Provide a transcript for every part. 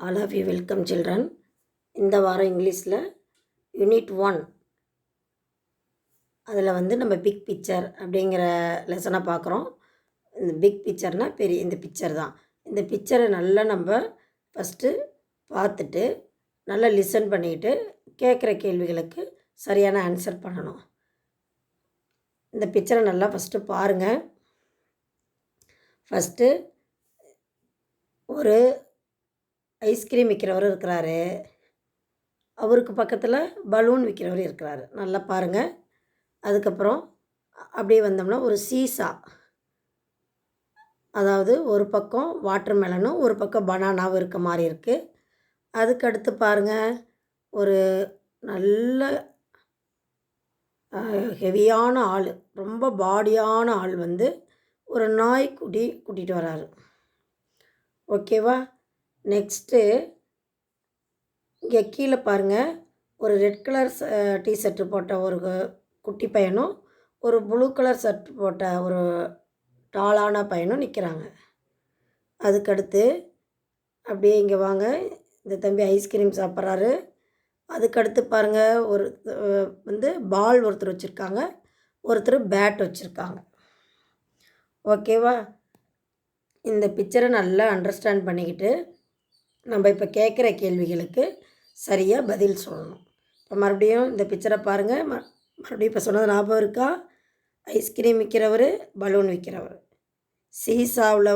All of you welcome children. இந்த வாரம் இங்கிலீஷில் யூனிட் 1 அதில் நம்ம பிக் பிக்சர் அப்படிங்கிற லெசனை பார்க்குறோம். இந்த பிக் பிக்சர்னால் பெரிய இந்த பிக்சர் தான். இந்த பிக்சரை நல்லா நம்ம ஃபஸ்ட்டு பார்த்துட்டு நல்லா லிசன் பண்ணிக்கிட்டு கேட்குற கேள்விகளுக்கு சரியான ஆன்சர் பண்ணணும். இந்த பிக்சரை நல்லா ஃபஸ்ட்டு பாருங்கள். ஃபஸ்ட்டு ஒரு ஐஸ்கிரீம் விற்கிறவர் இருக்கிறாரு. அவருக்கு பக்கத்தில் பலூன் விற்கிறவர் இருக்கிறாரு. நல்லா பாருங்கள். அதுக்கப்புறம் அப்படியே வந்தோம்னா ஒரு சீசா, அதாவது ஒரு பக்கம் வாட்டர் மெலனும் ஒரு பக்கம் பனானாவும் இருக்க மாதிரி இருக்குது. அதுக்கடுத்து பாருங்கள், ஒரு நல்ல ஹெவியான ஆள், ரொம்ப பாடியான ஆள் ஒரு நாய்க்குட்டி கூட்டிகிட்டு வராரு. ஓகேவா? நெக்ஸ்ட்டு இங்கே கீழே பாருங்கள், ஒரு ரெட் கலர் டிஷர்ட்டு போட்ட ஒரு குட்டி பையனும் ஒரு ப்ளூ கலர் ஷர்ட் போட்ட ஒரு டாலான பையனும் நிற்கிறாங்க. அதுக்கடுத்து அப்படியே இங்கே வாங்க, இந்த தம்பி ஐஸ்கிரீம் சாப்பிட்றாரு. அதுக்கடுத்து பாருங்கள், ஒரு பால் ஒருத்தர் வச்சுருக்காங்க, ஒருத்தர் பேட் வச்சுருக்காங்க. ஓகேவா? இந்த பிக்சரை நல்லா அண்டர்ஸ்டாண்ட் பண்ணிக்கிட்டு நம்ம இப்போ கேட்குற கேள்விகளுக்கு சரியாக பதில் சொல்லணும். இப்போ மறுபடியும் இந்த பிக்சரை பாருங்கள். மறுபடியும் இப்போ சொன்னது ஞாபகம் இருக்கா? ஐஸ்கிரீம் விற்கிறவர், பலூன் விற்கிறவர், சீசாவில்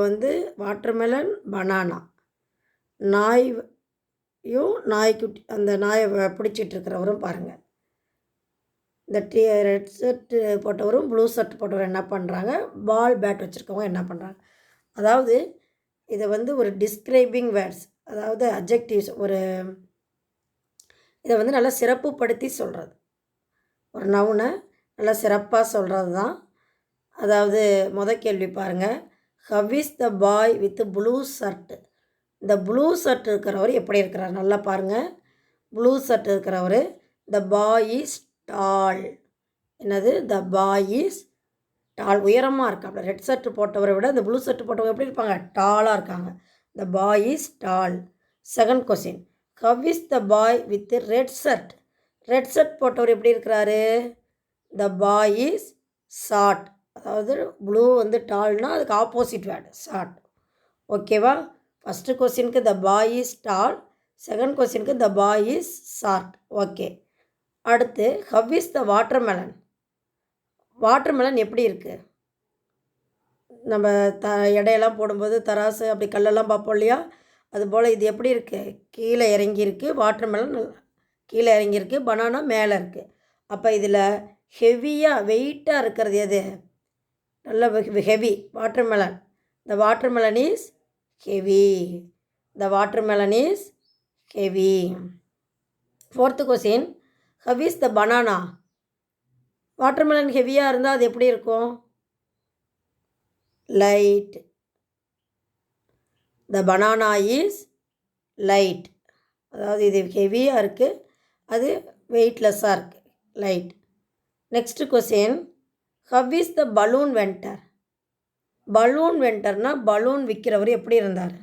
வாட்டர்மெலன், பனானா, நாயும் நாய்க்குட்டி, அந்த நாயை பிடிச்சிட்ருக்கிறவரும் பாருங்கள். இந்த ரெட் ஷர்ட்டு போட்டவரும் ப்ளூ ஷர்ட் போட்டவரும் என்ன பண்ணுறாங்க? பால் பேட் வச்சுருக்கவங்க என்ன பண்ணுறாங்க? அதாவது இதை ஒரு டிஸ்கிரைபிங் வேர்ட்ஸ், அதாவது அட்ஜெக்டிவ்ஸ், இதை நல்லா சிறப்புப்படுத்தி சொல்கிறது. ஒரு நவுனை நல்லா சிறப்பாக சொல்கிறது தான். அதாவது கேள்வி பாருங்கள், how is the boy with blue shirt? இந்த ப்ளூ ஷர்ட் இருக்கிறவர் எப்படி இருக்கிறார்? நல்லா பாருங்கள். ப்ளூ ஷர்ட் இருக்கிறவர், த பாய் இஸ் டால். என்னது? த பாய் இஸ் டால், உயரமாக இருக்காங்க. ரெட் ஷர்ட் போட்டவரை விட இந்த ப்ளூ ஷர்ட் போட்டவங்க எப்படி இருப்பாங்க? டாலாக இருக்காங்க. The boy is tall. Second question, how is the boy with red shirt? Red shirt போட்டவர் எப்படி இருக்கிறாரு? The boy is short. அதாவது ப்ளூ டால்னால் அதுக்கு ஆப்போசிட் வேர்டு ஷார்ட். ஓகேவா? ஃபஸ்ட்டு கொஸ்டினுக்கு the boy is tall, second கொஸ்டினுக்கு the boy is short. Okay. அடுத்து how is the watermelon? Watermelon எப்படி இருக்குது? நம்ம எடையெல்லாம் போடும்போது தராசு அப்படி கல்லெல்லாம் பார்ப்போம் இல்லையா? அதுபோல் இது எப்படி இருக்குது? கீழே இறங்கியிருக்கு. வாட்டர்மெலன் கீழே இறங்கியிருக்கு, பனானா மேலே இருக்குது. அப்போ இதில் ஹெவியாக வெயிட்டாக இருக்கிறது எது? நல்ல heavy watermelon. The watermelon is heavy. The watermelon is heavy. Fourth question, how is the banana? Watermelon ஹெவியாக இருந்தால் அது எப்படி இருக்கும்? Light. The banana is light. அதாவது இது ஹெவியாக இருக்குது, அது வெயிட்லெஸ்ஸாக இருக்குது, light. Next question, how is the balloon vendor? Balloon வெண்டர்னால் பலூன் விற்கிறவர் எப்படி இருந்தார்?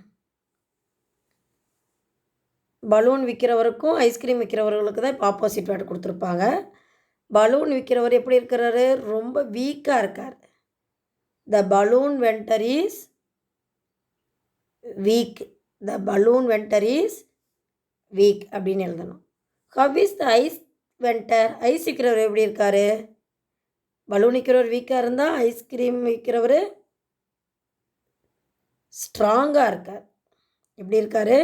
பலூன் விற்கிறவருக்கும் ஐஸ்கிரீம் விற்கிறவர்களுக்கு தான் இப்போ ஆப்போசிட் வேர்டு கொடுத்துருப்பாங்க. பலூன் விற்கிறவர் எப்படி இருக்கிறாரு? ரொம்ப வீக்காக இருக்கார். The balloon vendor is weak. The balloon vendor is weak அப்படின்னு எழுதணும். How is the ice vendor? Ice விற்கிறவர் எப்படி இருக்கார்? பலூன் விற்கிறவர் வீக்காக இருந்தால் ஐஸ்கிரீம் விற்கிறவர் ஸ்ட்ராங்காக இருக்கார். எப்படி இருக்கார்?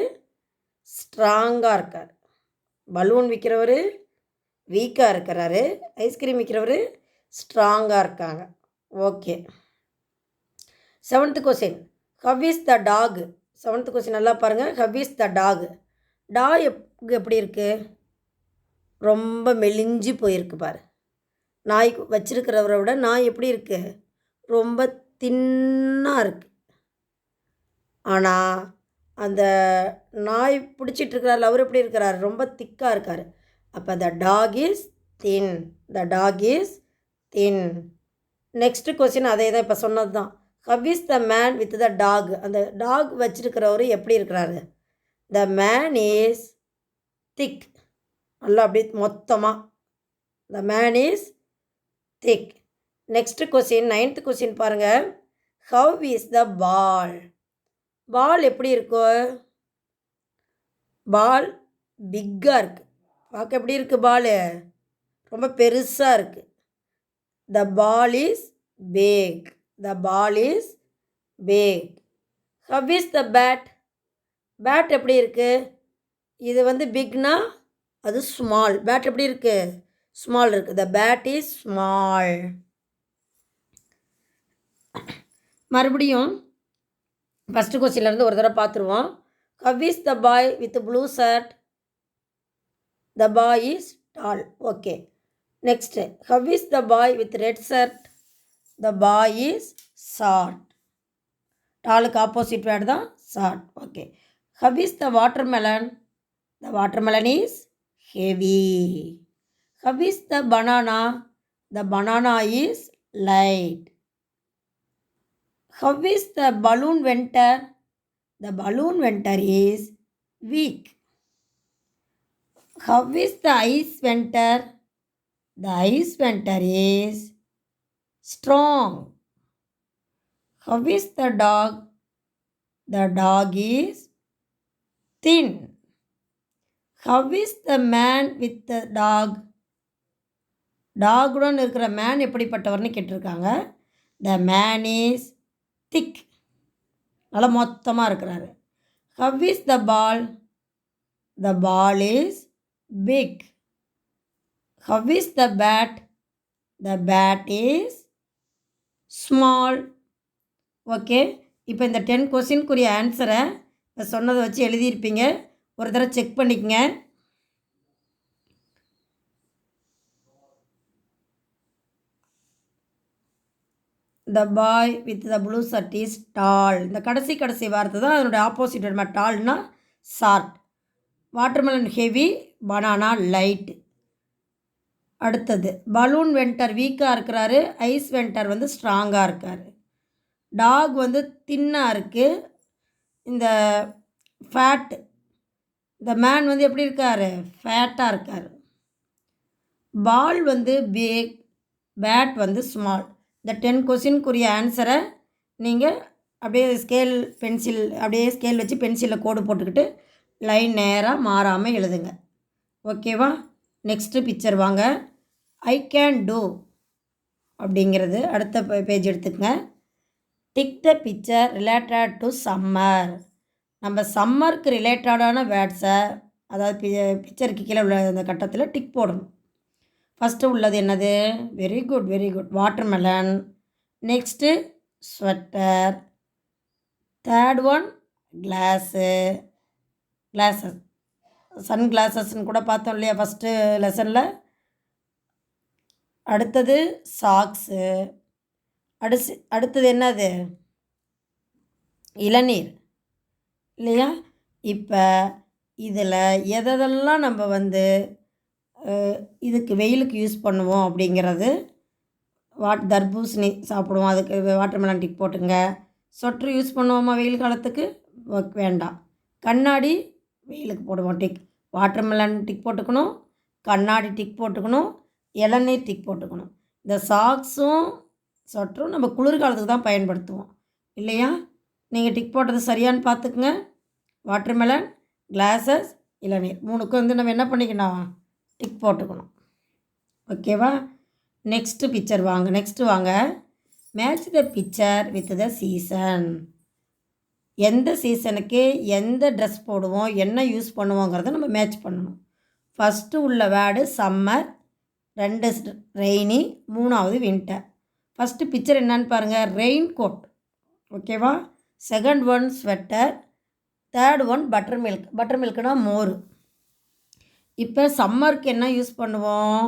ஸ்ட்ராங்காக இருக்கார். பலூன் விற்கிறவர் வீக்காக இருக்கிறாரு, ஐஸ்கிரீம் விற்கிறவர் ஸ்ட்ராங்காக இருக்காங்க. Okay. Seventh question, how is the dog? Seventh question நல்லா பாருங்கள். How is the dog? Dog எப்படி இருக்குது? ரொம்ப மெலிஞ்சு போயிருக்கு பாரு. நாய் வச்சிருக்கிறவரை விட நாய் எப்படி இருக்குது? ரொம்ப தின்னாக இருக்குது. ஆனால் அந்த நாய் பிடிச்சிட்ருக்கிறார் அவர் எப்படி இருக்கிறார்? ரொம்ப திக்காக இருக்கார். அப்போ the dog is thin. The dog is thin. Next question அதே தான் இப்போ சொன்னது தான். How is the man with the dog? அந்த டாக் வச்சுருக்கிறவர் எப்படி இருக்கிறாரு? The man is thick. நல்லா அப்படியே மொத்தமாக. The man is thick. Next question, 9th question பாருங்கள். How is the ball? Ball எப்படி இருக்கும்? பால் பிக்காக இருக்குது. பார்க்க எப்படி இருக்குது பால்? ரொம்ப பெருசாக இருக்குது. The ball is big. The ball is big. How is the bat? Bat எப்படி இருக்குது? இது வந்து பிக்னா அது ஸ்மால். பேட் எப்படி இருக்குது? ஸ்மால் இருக்குது. The bat is small. மறுபடியும் ஃபஸ்ட்டு கொஸ்டின்லேருந்து ஒரு தடவை பார்த்துருவோம். How is the boy with blue shirt? The boy is tall. Okay. Next, how is the boy with red shirt? The boy is short. டாலுக்கு opposite word தான் short. Okay. How is the watermelon? The watermelon is heavy. How is the banana? The banana is light. How is the balloon venter? The balloon venter is weak. How is the ice venter? The ice venter is strong. How is the dog? The dog is thin. How is the man with the dog? டாகுடன் இருக்கிற man எப்படிப்பட்டவர்னு கேட்டிருக்காங்க. The man is திக். நல்லா மொத்தமாக இருக்கிறாரு. How is the ball? The ball is big. How is the bat? The bat is small. Okay. இப்போ இந்த 10 கொஸ்டினுக்குரிய ஆன்சரை இப்போ சொன்னதை வச்சு எழுதியிருப்பீங்க. ஒரு தடவை செக் பண்ணிக்கங்க. The boy with the blue shirt is tall. இந்த கடைசி வார்த்தை தான் அதனுடைய ஆப்போசிட் வருமா. டால்னா short. Watermelon heavy, banana light. அடுத்தது, பலூன் வென்டர் வீக்காக இருக்கிறாரு, ஐஸ் வென்டர் வந்து ஸ்ட்ராங்காக இருக்கார். டாக் வந்து தின்னாக இருக்குது. இந்த ஃபேட், இந்த மேன் வந்து எப்படி இருக்கார்? ஃபேட்டாக இருக்கார். பால் வந்து பிக், பேட் வந்து ஸ்மால். இந்த 10 கொஸ்டினுக்குரிய ஆன்சரை நீங்கள் அப்படியே ஸ்கேல் வச்சு பென்சிலில் கோடு போட்டுக்கிட்டு லைன் நேராக மாறாமல் எழுதுங்க. ஓகேவா? நெக்ஸ்ட்டு பிக்சர் வாங்க. ஐ கேன் டூ அப்படிங்கிறது அடுத்த பேஜ் எடுத்துக்கங்க. Tick the picture related to summer. நம்ம சம்மருக்கு ரிலேட்டடான வேர்ட்ஸை, அதாவது பிக்சருக்கு கீழே உள்ள அந்த கட்டத்தில் டிக் போடணும். ஃபஸ்ட்டு உள்ளது என்னது? Very good, very good. Watermelon. Next sweater. Third one glasses. Sun கிளாஸஸ்ன்னு கூட பார்த்தோம் இல்லையா ஃபஸ்ட்டு லெசனில். அடுத்தது சாக்ஸு. அடுத்தது என்னது? இளநீர் இல்லையா? இப்போ இதில் எதெல்லாம் நம்ம வந்து இதுக்கு வெயிலுக்கு யூஸ் பண்ணுவோம் அப்படிங்கிறது, தர்பூசணி சாப்பிடுவோம், அதுக்கு வாட்டர்மெலன் டிக் போட்டுங்க. சொட்ரு யூஸ் பண்ணுவோமா வெயில் காலத்துக்கு? வேண்டாம். கண்ணாடி வெயிலுக்கு போடுவோம் டிக். வாட்டர்மெலன் டிக் போட்டுக்கணும், கண்ணாடி டிக் போட்டுக்கணும், இளநீர் டிக் போட்டுக்கணும். இந்த சாக்ஸும் சொட்டரும் நம்ம குளிர்காலத்துக்கு தான் பயன்படுத்துவோம் இல்லையா? நீங்கள் டிக் போட்டது சரியான்னு பார்த்துக்குங்க. வாட்டர்மெலன், கிளாஸஸ், இளநீர், மூணுக்கும் வந்து நம்ம என்ன பண்ணிக்கணும்? டிக் போட்டுக்கணும். ஓகேவா? நெக்ஸ்ட்டு பிக்சர் வாங்க. நெக்ஸ்ட்டு வாங்க. Match the picture with the season. எந்த சீசனுக்கு எந்த ட்ரெஸ் போடுவோம், என்ன யூஸ் பண்ணுவோங்கிறத நம்ம மேட்ச் பண்ணணும். ஃபஸ்ட்டு உள்ள வேர்டு சம்மர், 2 ரெய்னி, 3வது வின்டர். ஃபஸ்ட்டு பிக்சர் என்னன்னு பாருங்கள். Rain coat. ஓகேவா? Second one sweater, third one butter milk. Butter மில்க்னா மோர். இப்போ சம்மருக்கு என்ன யூஸ் பண்ணுவோம்?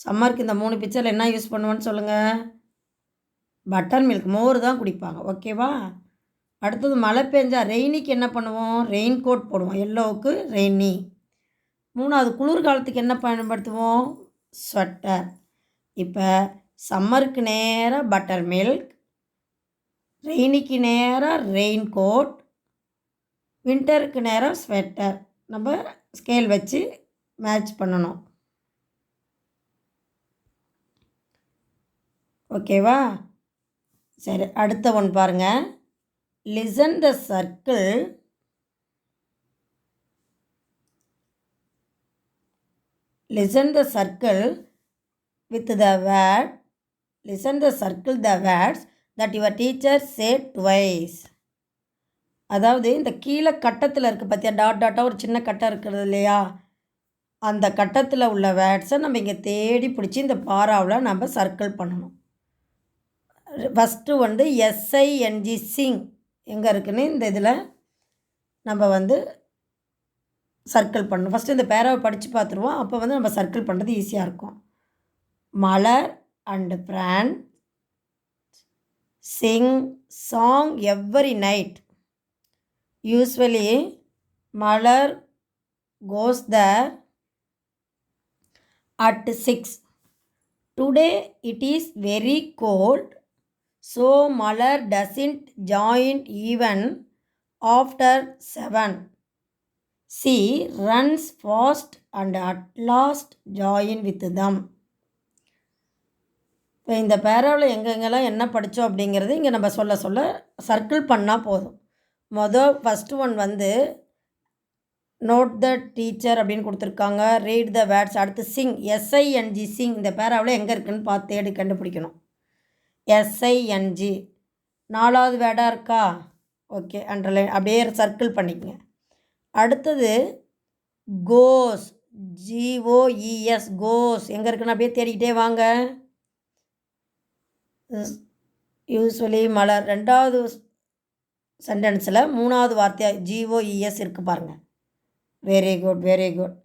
சம்மருக்கு இந்த 3 பிக்சரில் என்ன யூஸ் பண்ணுவோன்னு சொல்லுங்கள். பட்டர் மில்க், மோர் தான் குடிப்பாங்க. ஓகேவா? அடுத்தது மழை பெஞ்சா ரெய்னிக்கு என்ன பண்ணுவோம்? ரெயின் கோட் போடுவோம். எல்லோவுக்கு ரெய்னி. 3வது குளிர்காலத்துக்கு என்ன பயன்படுத்துவோம்? ஸ்வெட்டர். இப்போ சம்மருக்கு நேராக பட்டர் மில்க், ரெய்னிக்கு நேராக ரெயின் கோட், வின்டருக்கு நேரம் ஸ்வெட்டர். நம்ம ஸ்கேல் வச்சு மேட்ச் பண்ணணும். ஓகேவா? சரி, அடுத்த ஒன் பாருங்கள். Listen the circle. Listen the circle with the word. Listen the circle the words that your teacher said twice. அதாவது இந்த கீழே கட்டத்தில் இருக்குது பார்த்தியா, டாட்டாக ஒரு சின்ன கட்டம் இருக்கிறது இல்லையா, அந்த கட்டத்தில் உள்ள வேர்ட்ஸை நம்ம இங்கே தேடி பிடிச்சி இந்த பாராவில் நம்ம சர்க்கிள் பண்ணணும். ஃபஸ்ட்டு வந்து எஸ்ஐஎன்ஜி சிங் எங்கே இருக்குன்னு இந்த இதில் நம்ம சர்க்கிள் பண்ணணும். ஃபஸ்ட்டு இந்த பேராவை படித்து பார்த்துருவோம். அப்போ நம்ம சர்க்கிள் பண்ணுறது ஈஸியாக இருக்கும். Malar and Pran sing song every night. Usually Malar goes there at 6. Today it is very cold, so Malar doesn't join even after 7. She runs fast and at last join with them. இப்போ இந்த பேராவில் எங்கெங்கெல்லாம் என்ன படித்தோம் அப்படிங்கிறது இங்கே நம்ம சொல்ல சொல்ல சர்க்கிள் பண்ணால் போதும். First one note the teacher அப்படின்னு கொடுத்துருக்காங்க. Read the words. அடுத்து சிங், எஸ்ஐஎன்ஜி சிங். இந்த பேராவில் எங்கே இருக்குதுன்னு பார்த்து தேடி கண்டுபிடிக்கணும். எஸ்ஐஎன்ஜி 4வது வேர்டாக இருக்கா? ஓகே, அண்டர்லைன் அப்படியே சர்க்கிள் பண்ணிக்கங்க. அடுத்தது கோஸ், GOES கோஸ் எங்கே இருக்குன்னு அப்படியே தேடிக்கிட்டே வாங்க. யூஸ்வலி மலர் 2வது சென்டென்ஸில் 3வது வார்த்தையாக GOES இருக்குது பாருங்கள். Very good, very good.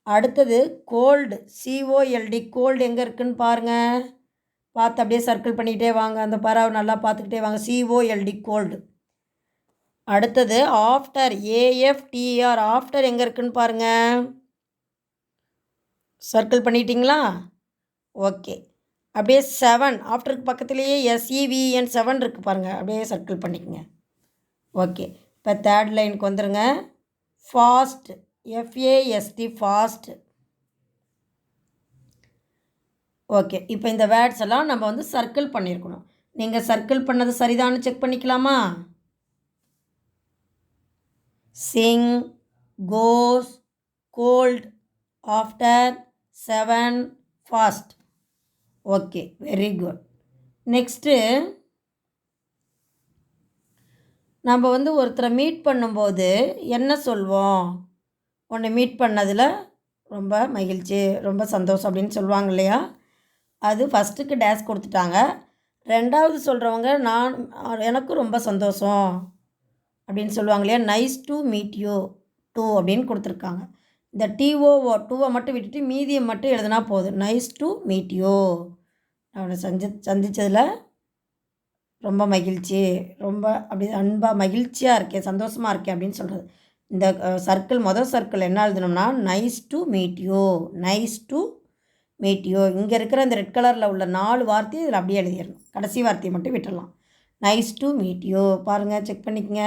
அடுத்தது கோல்டு, COLD கோல்டு எங்கே இருக்குதுன்னு பாருங்கள். பார்த்து அப்படியே சர்க்கிள் பண்ணிக்கிட்டே வாங்க. அந்த பறவை நல்லா பார்த்துக்கிட்டே வாங்க. COLD cold. அடுத்தது ஆஃப்டர், AFTER ஆஃப்டர் எங்கே இருக்குதுன்னு பாருங்கள். சர்க்கிள் பண்ணிட்டீங்களா? ஓகே. அப்படியே 7 ஆஃப்டருக்கு பக்கத்துலேயே SEVEN 7 இருக்குது பாருங்கள். அப்படியே சர்க்கிள் பண்ணிக்கங்க. ஓகே, இப்போ தேர்ட் லைனுக்கு வந்துடுங்க. Fast, FAST fast. ஓகே, இப்போ இந்த வேர்ட்ஸ் எல்லாம் நம்ம சர்க்கிள் பண்ணியிருக்கணும். நீங்கள் சர்க்கிள் பண்ணது சரிதான்னு செக் பண்ணிக்கலாமா? Sing, goes, cold, after, 7, fast. Okay, very good. Next நம்ம ஒருத்தரை மீட் பண்ணும்போது என்ன சொல்வோம்? உன்னை மீட் பண்ணதில் ரொம்ப மகிழ்ச்சி, ரொம்ப சந்தோஷம் அப்படின்னு சொல்லுவாங்க இல்லையா? அது ஃபஸ்ட்டுக்கு டேஸ் கொடுத்துட்டாங்க. 2வது சொல்கிறவங்க எனக்கும் ரொம்ப சந்தோஷம் அப்படின்னு சொல்லுவாங்க இல்லையா? Nice to meet you too அப்படின்னு கொடுத்துருக்காங்க. இந்த டூவை மட்டும் விட்டுட்டு மீதியை மட்டும் எழுதுனா போதும். Nice to meet you. அவனை சந்தித்ததில் ரொம்ப மகிழ்ச்சி, ரொம்ப அப்படி அன்பாக மகிழ்ச்சியாக இருக்கேன், சந்தோஷமாக இருக்கேன் அப்படின்னு சொல்கிறது. இந்த சர்க்கிள் சர்க்கிள் என்ன எழுதணும்னா nice to meet you, nice to meet you. இங்கே இருக்கிற இந்த ரெட் கலரில் உள்ள 4 வார்த்தையை இதில் அப்படியே எழுதிடணும். கடைசி வார்த்தையை மட்டும் விட்டுடலாம். Nice to meet you. பாருங்கள், செக் பண்ணிக்கங்க.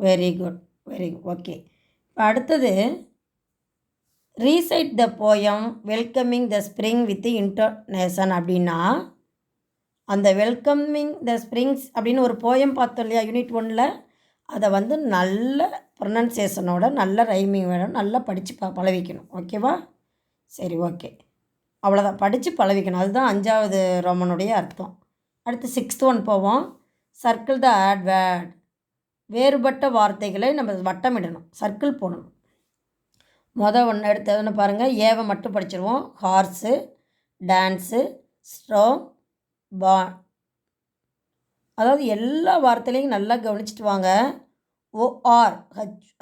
Very good, very good. Okay, இப்போ அடுத்தது recite the poem welcoming the spring with intonation. அப்படின்னா அந்த வெல்கமிங் த ஸ்ப்ரிங்ஸ் அப்படின்னு ஒரு போயம் பார்த்தோம் இல்லையா யூனிட் 1ல், அதை நல்ல ப்ரொனன்சியேஷனோட நல்ல ரைமிங்கோட நல்லா படித்து பழகிக்கணும். ஓகேவா? சரி, ஓகே, அவ்வளோதான். படித்து பழகிக்கணும். அதுதான் 5வது ரோமனுடைய அர்த்தம். அடுத்து 6th ஒன் போவோம். Circle the odd word. வேறுபட்ட வார்த்தைகளை நம்ம வட்டமிடணும், சர்க்கிள் போடணும். ஒன்று எடுத்ததுன்னு பாருங்கள். ஏவை மட்டும் படிச்சிருவோம். ஹார்ஸு, டான்ஸு, ஸ்ட்ரோங், பான். அதாவது எல்லா வார்த்தையிலையும் நல்லா கவனிச்சுட்டு வாங்க. OR,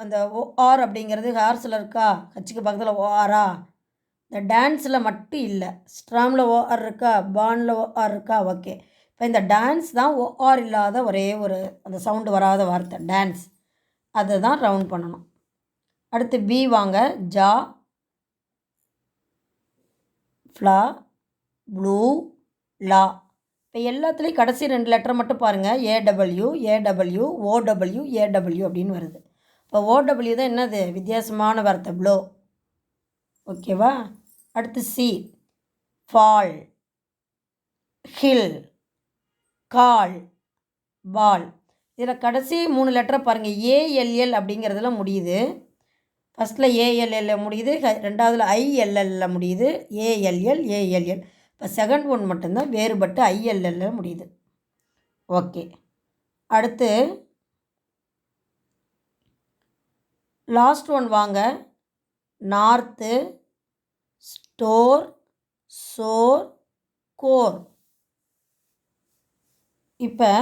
அந்த OR அப்படிங்கிறது ஹார்ஸில் இருக்கா? ஹச்சுக்கு பக்கத்தில் ORஆ? இந்த டான்ஸில் மட்டும் இல்லை. ஸ்ட்ராமில் OR இருக்கா? பானில் OR இருக்கா? ஓகே, இப்போ இந்த டான்ஸ் தான் OR இல்லாத ஒரே ஒரு அந்த சவுண்டு வராத வார்த்தை டான்ஸ். அதை தான் ரவுண்ட் பண்ணணும். அடுத்து பி வாங்க. ஜா, ஃப்ளா, ப்ளூ, லா. இப்போ எல்லாத்துலேயும் கடைசி 2 லெட்டரை மட்டும் பாருங்கள். ஏடபிள்யூ, ஏடபிள்யூ, ஓடபிள்யூ, ஏடபிள்யூ அப்படின்னு வருது. இப்போ ஓடபிள்யூ தான் என்னது? வித்தியாசமான வார்த்தை ப்ளோ. ஓகேவா? அடுத்து சி, ஃபால், ஹில், கால், பால். இதில் கடைசி 3 லெட்டரை பாருங்கள். ஏஎல்எல் அப்படிங்கிறதுல முடியுது. ஃபஸ்ட்டில் ஏஎல்எல்ல முடியுது, ரெண்டாவதுல ஐஎல்எல்ல முடியுது, ஏஎல்எல், ஏஎல்எல். இப்போ செகண்ட் ஒன் மட்டும்தான் வேறுபட்டு ஐஎல்எல்ல முடியுது. ஓகே, அடுத்து லாஸ்ட் ஒன் வாங்க. நார்த்து, ஸ்டோர், சோர், கோர். இப்போ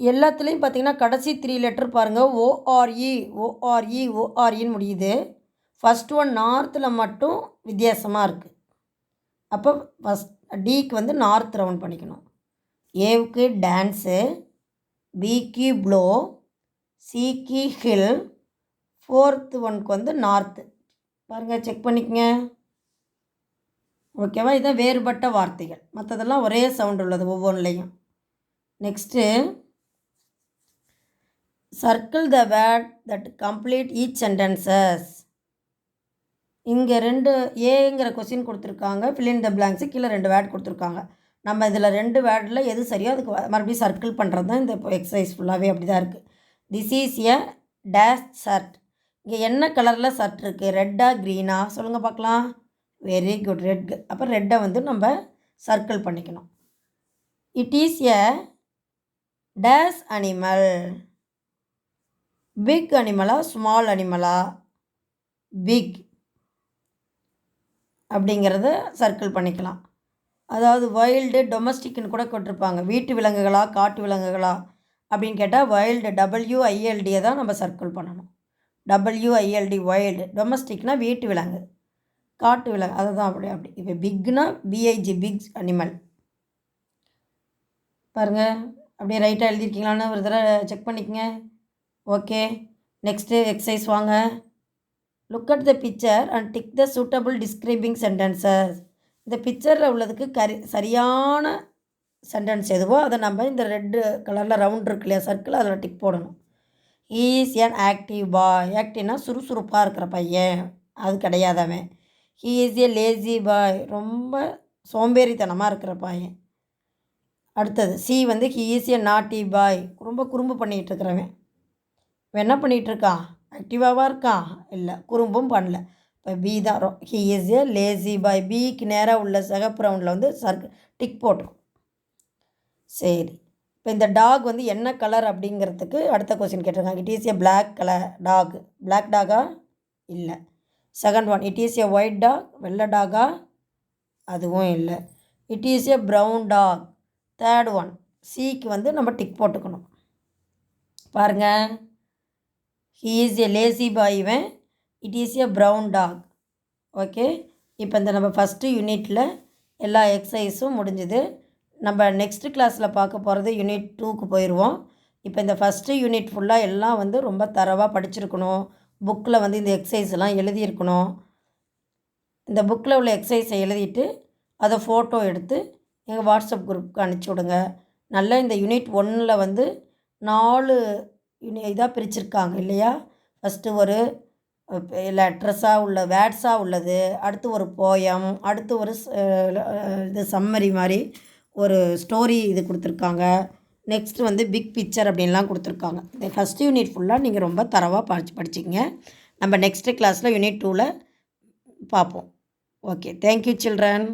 எல்லாத்துலேயும் பார்த்தீங்கன்னா கடைசி 3 லெட்டர் பாருங்கள். ஓஆர்இ, ஓஆர்இ, ஓஆர்இன்னு முடியுது. ஃபஸ்ட் ஒன் நார்த்தில் மட்டும் வித்தியாசமாக இருக்குது. அப்போ ஃபஸ்ட் டிக்கு வந்து நார்த் ரவுண்ட் பண்ணிக்கணும். ஏவுக்கு டான்ஸு, பிக்கு ப்ளோ, சிக்கு ஹில், ஃபோர்த்து ஒனுக்கு வந்து நார்த்து. பாருங்கள், செக் பண்ணிக்கங்க. ஓகேவா? இதுதான் வேறுபட்ட வார்த்தைகள். மற்றதெல்லாம் ஒரே சவுண்ட் உள்ளது ஒவ்வொன்றுலேயும். Next, circle the word that complete each sentences. இங்கே 2 ஏங்கிற கொஸ்டின் கொடுத்துருக்காங்க. ஃபில் இன் த பிளாங்க்ஸு கீழே 2 வேர்ட் கொடுத்துருக்காங்க. நம்ம இதில் 2 வேர்டில் எது சரியோ அதுக்கு மறுபடியும் சர்க்கிள் பண்ணுறது தான் இந்த எக்ஸசைஸ் ஃபுல்லாகவே அப்படி தான் இருக்குது. This is a dash shirt. இங்கே என்ன கலரில் ஷர்ட் இருக்குது? ரெட்டா, க்ரீனா? சொல்லுங்கள் பார்க்கலாம். Very good, red. அப்போ ரெட்டை வந்து நம்ம சர்க்கிள் பண்ணிக்கணும். It is a dash animal. Big அனிமலா, ஸ்மால் அனிமலா? பிக் அப்படிங்கிறத சர்க்கிள் பண்ணிக்கலாம். அதாவது வைல்டு, டொமஸ்டிக்னு கூட கொட்டிருப்பாங்க. வீட்டு விலங்குகளா, காட்டு விலங்குகளா அப்படின்னு கேட்டால் வைல்டு, WILDயை தான் நம்ம சர்க்கிள் பண்ணணும். WILD wild. டொமஸ்டிக்னால் வீட்டு விலங்கு, காட்டு விலங்கு, அதை தான் அப்படி. இப்போ பிக்னா BIG, பிக் அனிமல். பாருங்கள், அப்படியே ரைட்டாக எழுதியிருக்கீங்களான்னு ஒரு தடவை செக் பண்ணிக்கங்க. ஓகே, நெக்ஸ்ட்டு எக்ஸசைஸ் வாங்க. Look at the picture and tick the suitable describing sentences. இந்த பிக்சரில் உள்ளதுக்கு சரியான சென்டென்ஸ் எதுவோ அதை நம்ம இந்த ரெட்டு கலரில் ரவுண்ட் இருக்கு இல்லையா, சர்க்கிள், அதில் டிக் போடணும். ஈஸ் என் ஆக்டிவ் பாய். ஆக்டிவ்னா சுறுசுறுப்பாக இருக்கிற பையன், அது கிடையாது அவன். ஹீ இஸ் ஏ லேசி பாய். ரொம்ப சோம்பேறித்தனமாக இருக்கிற பையன். அடுத்தது சி வந்து ஹீ இஸ் ஏ நாட்டி பாய். ரொம்ப குறும்பு பண்ணிகிட்டு இருக்கிறவன். இவன் என்ன பண்ணிகிட்ருக்கான்? ஆக்டிவாக இருக்கான்? இல்லை, குறும்பும் பண்ணல. இப்போ பி தான். ஹீ இஸ் ஏ லேசி பாய். பிக்கு நேராக உள்ள சிகப்பு ரவுண்டில் வந்து டிக் போட்டுரும். சரி, இப்போ இந்த டாக் வந்து என்ன கலர் அப்படிங்கிறதுக்கு அடுத்த கொஸ்டின் கேட்டிருக்காங்க. It is a black colour dog. Black டாகா? இல்லை. Second one, it is a white dog. வெள்ளை டாகா? அதுவும் இல்லை. It is a brown dog. Third one, சிக்கு வந்து நம்ம டிக் போட்டுக்கணும். பாருங்கள், he is a lazy boy. இவன் it is a brown dog. Okay, இப்போ இந்த நம்ம ஃபஸ்ட்டு யூனிட்டில் எல்லா எக்ஸசைஸும் முடிஞ்சுது. நம்ம நெக்ஸ்ட்டு கிளாஸில் பார்க்க போகிறது யூனிட் 2க்கு போயிடுவோம். இப்போ இந்த ஃபஸ்ட்டு யூனிட் ஃபுல்லாக எல்லாம் வந்து ரொம்ப தரவாக படிச்சிருக்கணும். புக்கில் வந்து இந்த எக்ஸசைஸ் எல்லாம் எழுதியிருக்கணும். இந்த புக்கில் உள்ள எக்ஸசைஸை எழுதிட்டு அதை ஃபோட்டோ எடுத்து எங்கள் வாட்ஸ்அப் குரூப்புக்கு அனுப்பிச்சி விடுங்க. நல்லா இந்த யூனிட் 1ல் வந்து 4 இதாக பிரிச்சுருக்காங்க இல்லையா. ஃபஸ்ட்டு ஒரு லெட்டர்ஸாக உள்ள வேர்ட்ஸாக உள்ளது, அடுத்து ஒரு போயம், அடுத்து ஒரு இது சம்மரி மாதிரி ஒரு ஸ்டோரி இது கொடுத்துருக்காங்க. நெக்ஸ்ட்டு வந்து பிக் பிக்சர் அப்படின்லாம் கொடுத்துருக்காங்க. இந்த ஃபஸ்ட் யூனிட் ஃபுல்லாக நீங்கள் ரொம்ப தரவாக படிச்சிங்க. நம்ம நெக்ஸ்ட்டு கிளாஸில் யூனிட் 2ல் பார்ப்போம். Okay, thank you children.